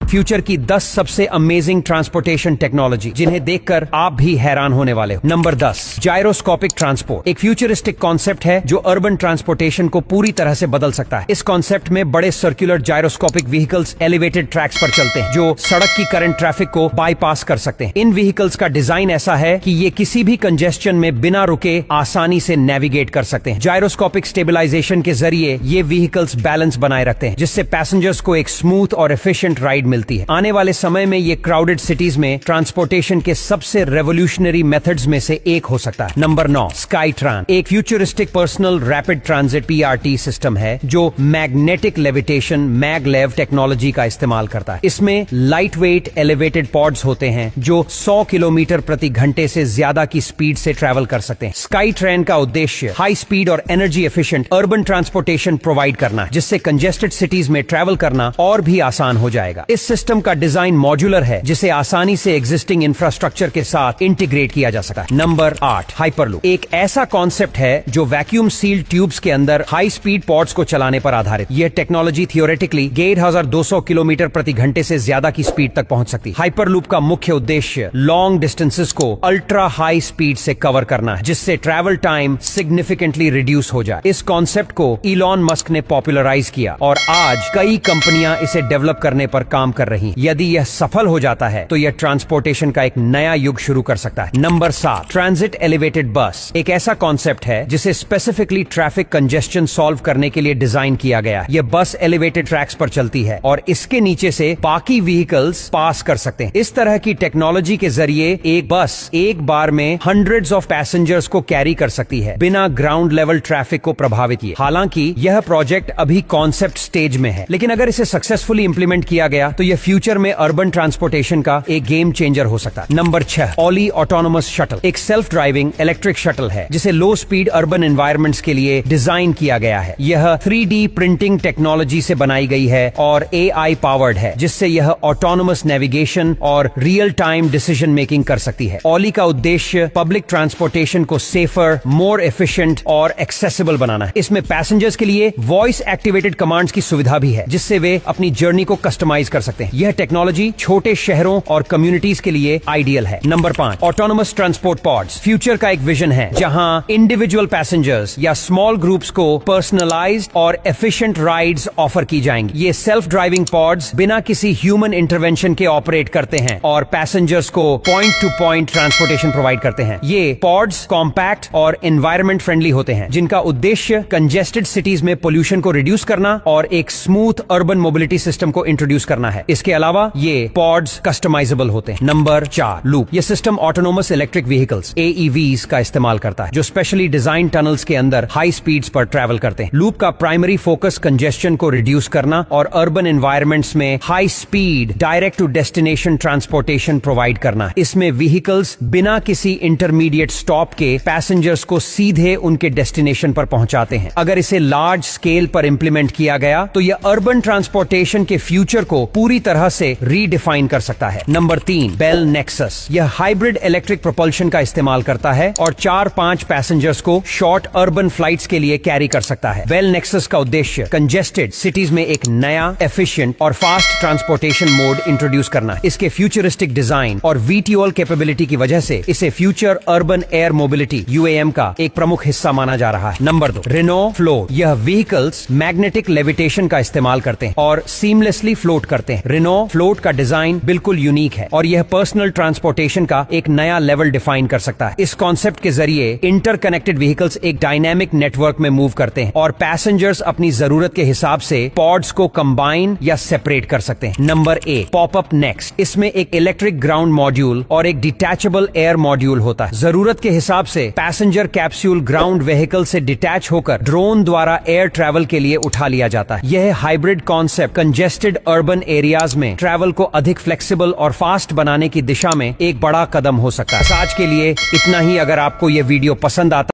Future की 10 सबसे amazing transportation technology जिन्हें देखकर आप भी हैरान होने वाले हो। Number 10, gyroscopic transport. एक फ्यूचरिस्टिक कॉन्सेप्ट है जो अर्बन ट्रांसपोर्टेशन को पूरी तरह से बदल सकता है। इस कॉन्सेप्ट में बड़े circular gyroscopic vehicles elevated tracks पर चलते हैं जो सड़क की करंट ट्रैफिक को बाईपास कर सकते हैं। इन व्हीकल्स का डिजाइन ऐसा है कि ये किसी भी कंजेस्शन में बिना रुके आसानी से नेविगेट कर सकते हैं। जायरोस्कोपिक स्टेबलाइजेशन के जरिए ये व्हीकल्स बैलेंस बनाए रखते हैं जिससे पैसेंजर्स को एक स्मूथ और एफिशिएंट राइड मिलती है। आने वाले समय में ये क्राउडेड सिटीज में ट्रांसपोर्टेशन के सबसे रेवोल्यूशनरी मेथड्स में से एक हो सकता है। नंबर 9, स्काईट्रान। एक futuristic personal rapid transit PRT system है जो मैग्नेटिक लेविटेशन मैगलेव टेक्नोलॉजी का इस्तेमाल करता है। इसमें लाइट वेट एलिवेटेड पॉड्स होते हैं जो 100 किलोमीटर प्रति घंटे से ज्यादा की स्पीड से ट्रैवल कर सकते हैं। स्काई ट्रेन का उद्देश्य हाई स्पीड और energy efficient urban transportation provide करना है जिससे कंजेस्टेड सिटीज में ट्रैवल करना और भी आसान हो जाएगा। इस सिस्टम का डिजाइन मॉड्यूलर है जिसे आसानी से एग्जिस्टिंग इंफ्रास्ट्रक्चर के साथ इंटीग्रेट किया जा सकता है। Number 8, hyperloop. एक ऐसा कॉन्सेप्ट है जो वैक्यूम सील्ड ट्यूब्स के अंदर हाई स्पीड पॉड्स को चलाने पर आधारित। यह टेक्नोलॉजी थियोरेटिकली 1200 किलोमीटर प्रति घंटे से ज्यादा की स्पीड तक पहुंच सकती है। हाइपरलूप का मुख्य उद्देश्य लॉन्ग डिस्टेंसेस को अल्ट्रा हाई स्पीड से कवर करना है जिससे ट्रैवल टाइम सिग्निफिकेंटली रिड्यूस हो जाए। इस कॉन्सेप्ट को इलॉन मस्क ने पॉपुलराइज किया और आज कई कंपनियां इसे डेवलप करने पर काम कर रही हैं। यदि यह सफल हो जाता है तो यह ट्रांसपोर्टेशन का एक नया युग शुरू कर सकता है। नंबर 7, ट्रांजिट एलिवेटेड बस। एक ऐसा कॉन्सेप्ट है जिसे स्पेसिफिकली ट्रैफिक कंजेस्शन सॉल्व करने के लिए डिजाइन किया गया। यह बस एलिवेटेड ट्रैक्स पर चलती है और इसके नीचे से बाकी व्हीकल्स पास कर सकते हैं। इस तरह की टेक्नोलॉजी के जरिए एक बस एक बार में हंड्रेड्स ऑफ पैसेंजर्स को कैरी कर सकती है बिना ग्राउंड लेवल ट्रैफिक को प्रभावित किए। हालांकि यह प्रोजेक्ट अभी कॉन्सेप्ट स्टेज में है लेकिन अगर इसे सक्सेसफुली इंप्लीमेंट किया गया तो यह फ्यूचर में अर्बन ट्रांसपोर्टेशन का एक गेम चेंजर हो सकता है। नंबर 6, ऑली ऑटोनोमस शटल। एक सेल्फ ड्राइविंग इलेक्ट्रिक शटल है जिसे लो स्पीड अर्बन एनवायरमेंट्स के लिए डिजाइन किया गया है। यह 3D प्रिंटिंग टेक्नोलॉजी से बनाई गई है और AI पावर्ड है जिससे यह ऑटोनोमस नेविगेशन और रियल टाइम डिसीजन मेकिंग कर सकती है। ऑली का उद्देश्य पब्लिक ट्रांसपोर्टेशन को सेफर, मोर एफिशिएंट और एक्सेसिबल बनाना है। इसमें पैसेंजर्स के लिए वॉइस एक्टिवेटेड कमांड्स की सुविधा भी है जिससे वे अपनी जर्नी को कस्टमाइज कर सकते हैं। यह टेक्नोलॉजी छोटे शहरों और कम्युनिटीज के लिए आइडियल है। Number 5, autonomous transport pods. Future का एक विजन है जहां इंडिविजुअल पैसेंजर्स या स्मॉल ग्रुप्स को पर्सनलाइज्ड और एफिशिएंट राइड्स ऑफर की जाएंगी। ये सेल्फ ड्राइविंग पॉड्स बिना किसी ह्यूमन इंटरवेंशन के ऑपरेट करते हैं और पैसेंजर्स को point to point transportation provide करते हैं। ये पॉड्स कॉम्पैक्ट और एनवायरमेंट फ्रेंडली होते हैं जिनका उद्देश्य कंजेस्टेड सिटीज में पोल्यूशन को रिड्यूस करना और एक स्मूथ अर्बन मोबिलिटी सिस्टम को इंट्रोड्यूस करना है। इसके अलावा ये पॉड्स कस्टमाइजेबल होते हैं। Number 4, loop. यह system autonomous electric vehicles AEVs का इस्तेमाल करता है जो स्पेशली डिजाइन टनल्स के अंदर हाई स्पीड्स पर ट्रैवल करते हैं। लूप का प्राइमरी फोकस कंजेस्शन को रिड्यूस करना और अर्बन एनवायरमेंट्स में high speed direct to destination transportation provide करना। इसमें व्हीकल्स बिना किसी इंटरमीडिएट स्टॉप के पैसेंजर्स को सीधे उनके डेस्टिनेशन पर पहुंचाते हैं। अगर इसे लार्ज स्केल पर इंप्लीमेंट किया गया तो यह अर्बन ट्रांसपोर्टेशन के फ्यूचर को पूरी तरह से रीडिफाइन कर सकता है। Number 3, Bell Nexus. यह हाइब्रिड इलेक्ट्रिक प्रोपल्शन का इस्तेमाल करता है और 4-5 पैसेंजर्स को शॉर्ट अर्बन फ्लाइट्स के लिए कैरी कर सकता है। बेल नेक्सस का उद्देश्य कंजेस्टेड सिटीज में एक नया एफिशिएंट और फास्ट ट्रांसपोर्टेशन मोड इंट्रोड्यूस करना। इसके फ्यूचरिस्टिक डिजाइन और VTOL कैपेबिलिटी की वजह से इसे future urban air mobility UAM का एक प्रमुख हिस्सा माना जा रहा है। Number 2, Renault float. यह व्हीकल्स मैग्नेटिक लेविटेशन का इस्तेमाल करते हैं और सीमलेसली फ्लोट करते हैं। रेनो फ्लोट का डिजाइन बिल्कुल यूनिक है और यह पर्सनल ट्रांसपोर्टेशन का एक नया लेवल डिफाइन कर सकता है। इस कॉन्सेप्ट के जरिए इंटरकनेक्टेड व्हीकल्स एक डायनामिक नेटवर्क में मूव करते हैं और पैसेंजर्स अपनी जरूरत के हिसाब से पॉड्स को कंबाइन या सेपरेट कर सकते हैं। Number 8, popup next. इसमें एक इलेक्ट्रिक ग्राउंड मॉड्यूल और एक डिटैचेबल एयर मॉड्यूल होता है। जरूरत के हिसाब से पैसेंजर कैप्सूल ग्राउंड व्हीकल से डिटैच होकर ड्रोन द्वारा एयर ट्रैवल के लिए उठा लिया जाता है। यह hybrid concept congested urban areas में ट्रैवल को अधिक फ्लेक्सिबल और फास्ट बनाने की दिशा में एक बड़ा कदम हो सकता है। आज के लिए इतना ही। अगर आपको यह वीडियो पसंद आता